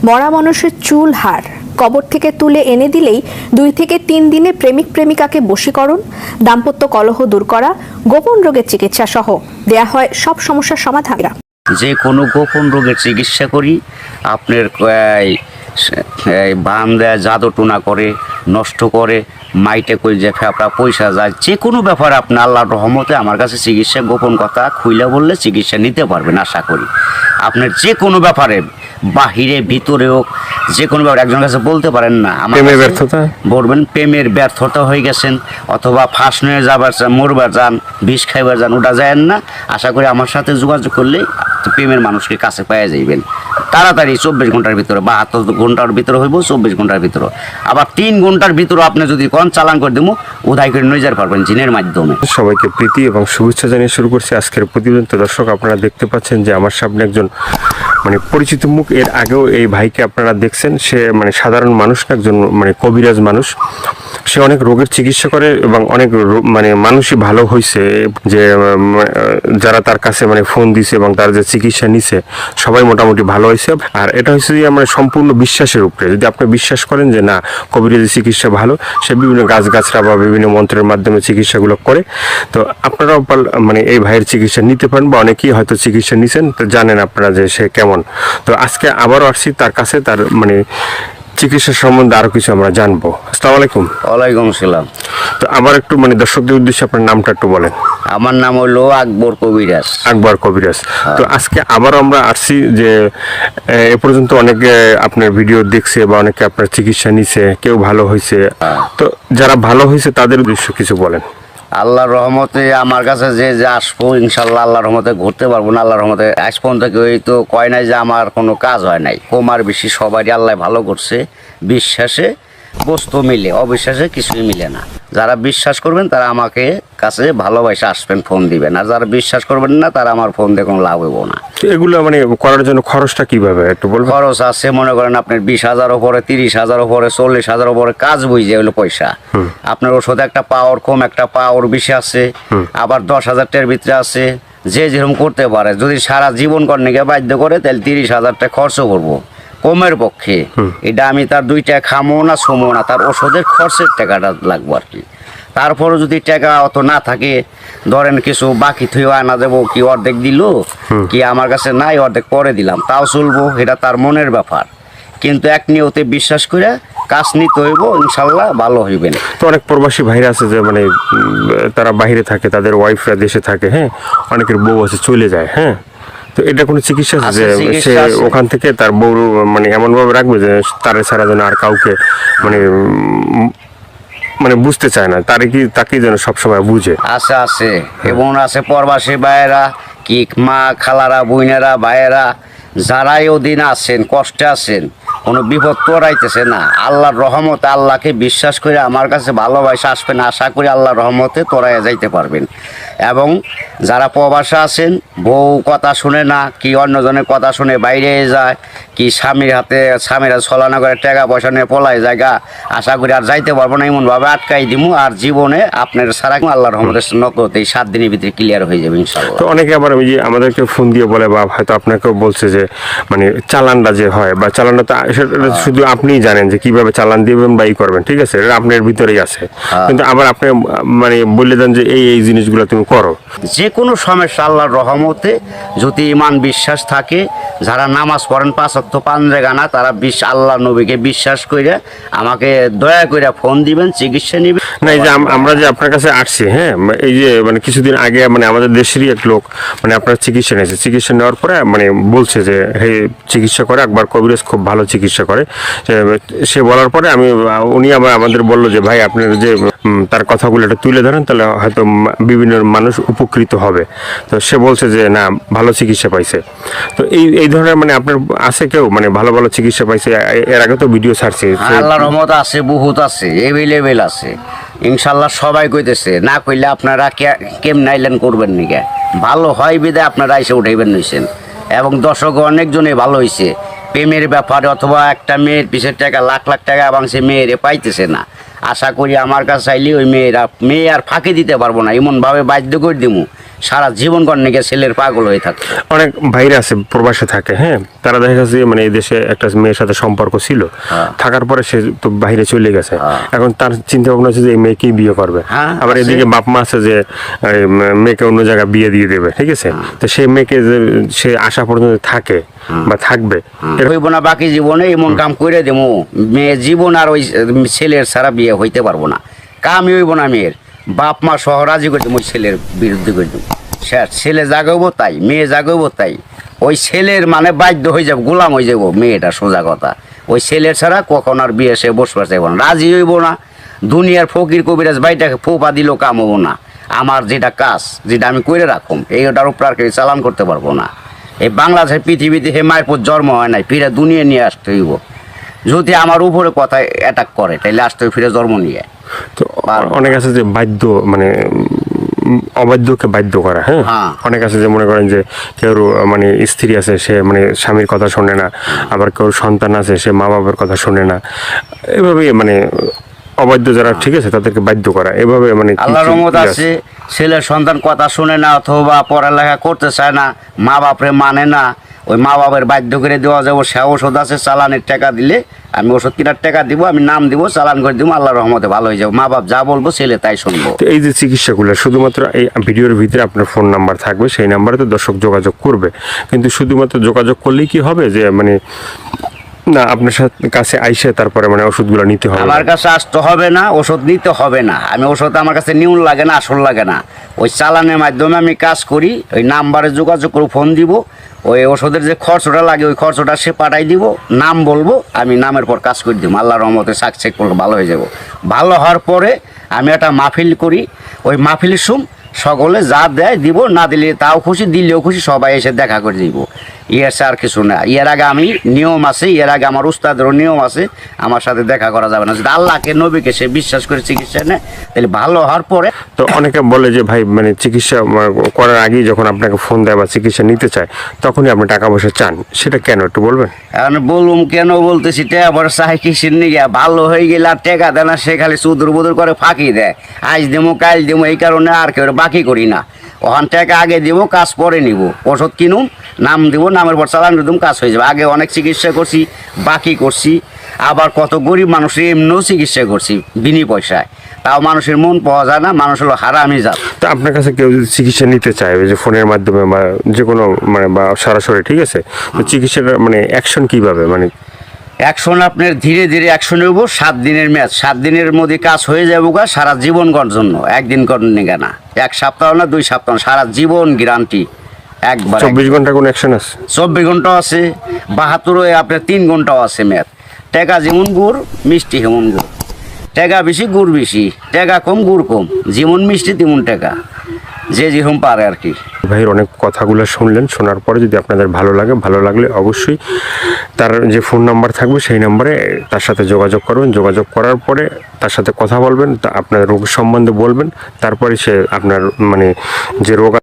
মরা মানুষের চুল হাড় কবর থেকে তুলে এনে দিলেই 2 থেকে 3 দিনে প্রেমিক প্রেমিকাকে বশীকরণ, দাম্পত্য কলহ দূর করা, গোপন রোগের চিকিৎসা সহ দেয়া হয় সব সমস্যার সমাধান। যে কোনো গোপন রোগের চিকিৎসা করি। আপনার বান দেয়, জাদু টুনা করে, নষ্ট করে, মাইটে কই যে ফেপড়া পয়সা যায়, যে কোনো ব্যাপারে আপনি আল্লাহর রহমতে আমার কাছে চিকিৎসা গোপন কথা খুইলা বললে চিকিৎসা নিতে পারবেন আশা করি। আপনার যে কোনো ব্যাপারে বাহিরে ভিতরেও যে কোনো ব্যাপারে একজনের কাছে বলতে পারেন না আমার ব্যর্থতা বলবেন প্রেমের ব্যর্থতা হয়ে গেছেন, অথবা ফাঁস নিয়ে যাবার চান, মরবার যান, বিষ খাইবার যান, ওটা যায় না। আশা করি আমার সাথে যোগাযোগ করলে প্রেমের মানুষকে কাছে পাওয়া যাইবেন তাড়াতাড়ি। 24 ঘন্টার ভিতরে, 72 ঘন্টার ভিতরে হইব, 24 ঘন্টার ভিতরে। আবার 3 ঘন্টার ভিতরে আপনি যদি কোন চালান করে দেবো উদায় করে নিয়ে যেতে পারবেন জিনের মাধ্যমে। সবাইকে প্রীতি এবং শুভেচ্ছা জানিয়ে শুরু করছি আজকের প্রতিবেদন। তো দর্শক, আপনারা দেখতে পাচ্ছেন যে আমার সামনে একজন পরিচিত মুখ। এর আগেও এই ভাইকে আপনারা দেখছেন। সে সাধারণ মানুষ না, একজন কবিরাজ মানুষ। সে অনেক রোগের চিকিৎসা করে এবং অনেক মানুষই ভালো হয়েছে, যে যারা তার কাছে ফোন দিছে এবং তার যে চিকিৎসা নিছে সবাই মোটামুটি ভালো হয়েছে। আর এটা হচ্ছে যে আমরা সম্পূর্ণ বিশ্বাসের উপরে। যদি আপনি বিশ্বাস করেন যে না কবিরাজি চিকিৎসা ভালো, সে বিভিন্ন গাছগাছরা বা বিভিন্ন মন্ত্রের মাধ্যমে চিকিৎসাগুলো করে, তো আপনারাও এই ভাইয়ের চিকিৎসা নিতে পারেন, বা অনেকেই হয়তো চিকিৎসা নিছেন, তো জানেন আপনারা যে সে কেমন। তো আজকে আবারও আসছি তার কাছে, তার চিকিৎসা সম্বন্ধে আরো কিছু আমরা জানবো। আসসালামু আলাইকুম। ওয়ালাইকুম আসসালাম। তো আবার একটু দর্শকদের উদ্দেশ্যে আপনার নামটা একটু বলেন। আমার নাম হলো আকবর কবিরাজ। আকবর কবিরাজ। তো আজকে আবারও আমরা আসছি যে এ পর্যন্ত অনেকে আপনার ভিডিও দেখছে বা অনেকে আপনার চিকিৎসা নিছে, কেউ ভালো হয়েছে। তো যারা ভালো হয়েছে তাদের উদ্দেশ্য কিছু বলেন। আল্লাহর রহমতে আমার কাছে যে যে আসবো ইনশাল্লাহ আল্লাহর রহমতে ঘুরতে পারবো না। আল্লাহর রহমতে আজ পর্যন্ত কেউ তো কয় নাই যে আমার কোনো কাজ হয় নাই। কমার বেশি সবারই আল্লাহ ভালো করছে। বিশ্বাসে বস্তু মিলে, অবিশ্বাসে কিছুই মিলে না। যারা বিশ্বাস করবেন তারা আমাকে কাছে ভালোবাসে আসবেন, ফোন দিবেন। আর যারা বিশ্বাস করবেন না তারা আমার ফোন দিয়ে কোনো লাভ হইব না। এগুলো করার জন্য খরচটা কিভাবে একটু বলবেন? খরচ আছে মনে করেন আপনার 20,000 উপরে, 30,000 উপরে, 40,000 উপরে কাজ বুঝে হলো পয়সা। আপনার ওষুধ একটা পাওয়ার কম, একটা পাওয়ার বেশি আছে, আবার 10,000 টাকার ভিতরে আছে। যে যেরকম করতে পারে, যদি সারা জীবন কর্ণিকে বাধ্য করে তাহলে 30,000 টাকা খরচ করবো কমের পক্ষে। এটা আমি তার 2 টাকা খামো না ছমো না, তার ওষুধের খরচের টাকাটা লাগবো আর কি। তারপরে যদি টাকা অত না থাকে, ধরেন কিছু বাকি থুয়ে আনা দেবো, কি অর্ধেক দিল, কি আমার কাছে নাই অর্ধেক পরে দিলাম, তাও চলবো। এটা তার মনের ব্যাপার। কিন্তু এক নিয়তে বিশ্বাস করে কাজ নিতে হইব, ইনশাল্লাহ ভালো হইবেন। তো অনেক প্রবাসী ভাইরা আছে যে তারা বাইরে থাকে, তাদের ওয়াইফরা দেশে থাকে, হ্যাঁ, অনেকের বউ আছে চলে যায়, হ্যাঁ। তো এটা কোনো চিকিৎসা আছে যে সে ওখান থেকে তার বউ এমন ভাবে রাখবে যে তার ছাড়া যেন আর কাউকে বুঝতে চায় না, তাকে যেন সবসময় বুঝে। আছে এবং আছে প্রবাসী ভাইয়েরা, কি মা খালারা, বোনেরা, ভাইয়েরা, যারাই ওদিন আছেন, কষ্টে আছেন, কোনো বিপদ তোরাইতেছে না, আল্লাহর রহমতে আল্লাহকে বিশ্বাস করে আমার কাছে ভালোবাসা আসবেন। আশা করি আল্লাহর রহমতে তোরাইয়া যাইতে পারবেন। এবং যারা প্রবাসে আছেন, বউ কথা শুনে না, কি অন্যজনের কথা শুনে বাইরে যায়, কি স্বামীরা ছলনা করে টাকা পয়সা নিয়ে পলায় জায়গা, আশা করি আর যাইতে পারবো না, এমনভাবে আটকাই দিমু। আর জীবনে আপনার সারা আল্লাহর রহমতের নকতে এই 7 দিনের ভিতরে ক্লিয়ার হয়ে যাবে ইনশাআল্লাহ। তো অনেকে আবার আমাদেরকে ফোন দিয়ে বলে, বা হয়তো আপনাকেও বলছে যে চালানটা যে হয়, বা চালানটা শুধু আপনিই জানেন যে কিভাবে চালান দিবেন বা করবেন, ঠিক আছে, এটা আপনার ভিতরেই আছে। কিন্তু আবার আপনি বলে দেন যে এই জিনিসগুলো তুমি করো। যে কোনো সমস্যা আল্লাহর রহমতে যদি ইমান বিশ্বাস থাকে, যারা নামাজ পড়েন 5 ওয়াক্ত পাঞ্জেগানা, তারা আল্লাহ নবীকে বিশ্বাস করে আমাকে দয়া করে ফোন দিবেন, চিকিৎসা নিবেন। না, এই যে আমরা যে আপনার কাছে আসছি, হ্যাঁ, এই যে কিছুদিন আগে আমাদের দেশেরই এক লোক আপনার চিকিৎসা নিয়েছে। চিকিৎসা নেওয়ার পরে বলছে যে হে চিকিৎসা করে একবার কবিরাজ খুব ভালো চিকিৎসা করে। সে বলার পরে উনি আমাদের বললো যে ভাই আপনার যে তার কথাগুলো একটু তুলে ধরেন, তাহলে হয়তো বিভিন্ন মানুষ উপকৃত হবে। তো সে বলছে যে না, ভালো চিকিৎসা পাইছে। তো এই ধরনের আপনার আছে কেউ ভালো ভালো চিকিৎসা পাইছে? এর আগে তো ভিডিও ছাড়ছে। আল্লাহর রহমত আছে, বহুত আছে, এভেলেবেল আছে ইনশাল্লাহ। সবাই কইতেছে, না কইলে আপনারা কেমন আইলেন করবেন নিকে, ভালো হয় বিদায় আপনারা এসে উঠাইবেন নিছেন। এবং দর্শক অনেকজনে ভালো হয়েছে প্রেমের ব্যাপারে, অথবা একটা মেয়ের পিছের টাকা লাখ লাখ টাকা এবং সে মেয়েরে পাইতেছে না। আশা করি আমার কাছে চাইলে ওই মেয়ে আর ফাঁকি দিতে পারবো না, এমনভাবে বাধ্য করে দিমু সারা জীবন কর্ণিকে ছেলের পাগল হয়ে থাকে। অনেক ভাইরা আছে প্রবাসে থাকে, হ্যাঁ, তারা দেখা গেছে যে মানে এই দেশে একটা মেয়ের সাথে সম্পর্ক ছিল, থাকার পরে সে তো বাইরে চলে গেছে, এখন তার চিন্তা ভাবনা হচ্ছে যে এই মেয়েকেই বিয়ে করবে। হ্যাঁ, আবার আছে। এদিকে বাপ মা আছে যে মেয়েকে অন্য জায়গায় বিয়ে দিয়ে দেবে, ঠিক আছে, তো সেই মেয়েকে যে সে আসা পর্যন্ত থাকে বা থাকবে, হইব না বাকি জীবনে এমন কাম করে দেবো, মেয়ে জীবন আর ওই ছেলের ছাড়া বিয়ে হইতে পারবো না, কামই হইব না মেয়ের, বাপ মা সহ রাজি করে দেবো, ওই ছেলের বিরুদ্ধে করে দেবো। ছেলে জাগাবো তাই, মেয়ে জাগাবো তাই, ওই ছেলের মানে বাধ্য হয়ে যাবো, গোলাম হয়ে যাবো মেয়েটা, সোজা কথা। ওই ছেলের ছাড়া কখন আর বিয়ে সে বসবার চাইব না, রাজি হইব না। দুনিয়ার ফকির কবিরাজ ভাইটাকে ফোপা দিলেও কাম হবো না। আমার যেটা কাজ, যেটা আমি করে রাখুম, এইটার উপর আর কেউ চালান করতে পারবো না। এই বাংলাদেশের পৃথিবীতে হে মায়ের জন্ম হয় নাই, ফিরে দুনিয়া নিয়ে আসতে হইব। যদি আমার উপরে কথা অ্যাটাক করে তাহলে আসতে হইব ফিরে জন্ম নিয়ে। তো অনেক আছে যে বাধ্য মানে অবাধ্যকে বাধ্য করা, হ্যাঁ, হ্যাঁ। অনেক আছে যে মনে করেন যে কেউ মানে স্ত্রী আছে সে মানে স্বামীর কথা শোনে না, আবার কেউ সন্তান আছে সে মা বাবার কথা শোনে না, এভাবে মানে অবাধ্য যারা, ঠিক আছে, তাদেরকে বাধ্য করা, এভাবে মানে কি আল্লাহর কি রহমত আছে? আছে, ছেলের সন্তান কথা শুনে না অথবা পড়ালেখা করতে চায় না, মা বাপরে মানে না, ওই মা বাবার বাধ্য করে দেওয়া যাবো। সে ওষুধ আছে, চালানের টাকা দিলে আমি ওষুধ কেনার টাকা দিব, আমি নাম দিব, চালান করে দিব, আল্লাহর রহমতে ভালো হয়ে যাবো। মা বাপ যা বলবো ছেলে তাই শুনবো। তো এই যে চিকিৎসাগুলো শুধুমাত্র এই ভিডিওর ভিতরে আপনার ফোন নাম্বার থাকবে, সেই নাম্বারে তো দর্শক যোগাযোগ করবে, কিন্তু শুধুমাত্র যোগাযোগ করলেই কি হবে যে মানে না আপনার কাছে আইসে তারপরে মানে ওষুধগুলো নিতে হবে? আমার কাছে আসতে হবে না, ওষুধ নিতে হবে না। আমি ওষুধ আমার কাছে নিউন লাগে না, আসল লাগে না। ওই চালানের মাধ্যমে আমি কাজ করি, ওই নাম্বারে যোগাযোগ করে ফোন দিব, ওই ওষুধের যে খরচটা লাগে ওই খরচটা সে পাঠাই দিব, নাম বলবো, আমি নামের পর কাজ করে দিব। আল্লাহর রহমতে সাকসেস করলে ভালো হয়ে যাব। ভালো হওয়ার পরে আমি একটা মাহফিল করি, ওই মাহফিলের সকলে যা দেয় দিব, না দিলে তাও খুশি, দিলেও খুশি, সবাই এসে দেখা করে দিব। ইয়ের আর কিছু না। এর আগে আমি নিয়ম আছে, এর আগে আমার উস্তাদেরও নিয়ম আছে, আমার সাথে দেখা করা যাবে না। যদি আল্লাহকে নবীকে সে বিশ্বাস করে চিকিৎসা নেয় তাহলে ভালো হওয়ার পরে। তো অনেকে বলে যে ভাই মানে চিকিৎসা করার আগেই যখন আপনাকে ফোন দেয় বা চিকিৎসা নিতে চায় তখনই আপনি টাকা পয়সা চান, সেটা কেন একটু বলবেন? এখন বলুম কেন বলতেছি, টাকা পরে চাই কিসের নিয়ে, ভালো হয়ে গেলে আর টাকা দেয় না, সে খালি সুদূর বুদুর করে ফাঁকি দেয়, আজ দেবো কাল দেবো, এই কারণে আর কেউ বাকি করি না। ওখান টাকা আগে দিব, কাজ পরে নিব, ওষুধ কিনুম, নাম দিব, নামের পর চালান দিতাম, কাজ হয়ে যাবে। আগে অনেক চিকিৎসা করছি, বাকি করছি, আবার কত গরিব মানুষের এমনিও চিকিৎসা করছি বিনি পয়সায়, তাও মানুষের মন পাওয়া যায় না, মানুষ হলো হারামি জাত। তো আপনার কাছে কেউ যদি চিকিৎসা নিতে চায় ওই যে ফোনের মাধ্যমে বা যে কোনো মানে বা সরাসরি, ঠিক আছে, তো চিকিৎসাটা মানে অ্যাকশন কিভাবে মানে? অ্যাকশন আপনার ধীরে ধীরে অ্যাকশন নেব, 7 দিনের ম্যাচ, 7 দিনের মধ্যে কাজ হয়ে যাবো গা, সারা জীবন করার জন্য। একদিন করেন না, 1 সপ্তাহ না 2 সপ্তাহ, সারা জীবন গ্যারান্টি একবার। 24 ঘন্টা কোনো অ্যাকশন আছে? 24 ঘন্টাও আছে, 72 আপনার 3 ঘন্টাও আছে ম্যাচ। টাকা যেমন গুড়, মিষ্টি হেমন গুড়, টাকা বেশি গুড় বেশি, টাকা কম গুড় কম, যেমন মিষ্টি তেমন টাকা, যে যেরকম পারে আর কি। ভাইয়ের অনেক কথাগুলো শুনলেন, শোনার পরে যদি আপনাদের ভালো লাগে, ভালো লাগলে অবশ্যই তার যে ফোন নাম্বার থাকবে সেই নাম্বারে তার সাথে যোগাযোগ করবেন। যোগাযোগ করার পরে তার সাথে কথা বলবেন, তা আপনার রোগ সম্বন্ধে বলবেন, তারপরে সে আপনার মানে যে রোগ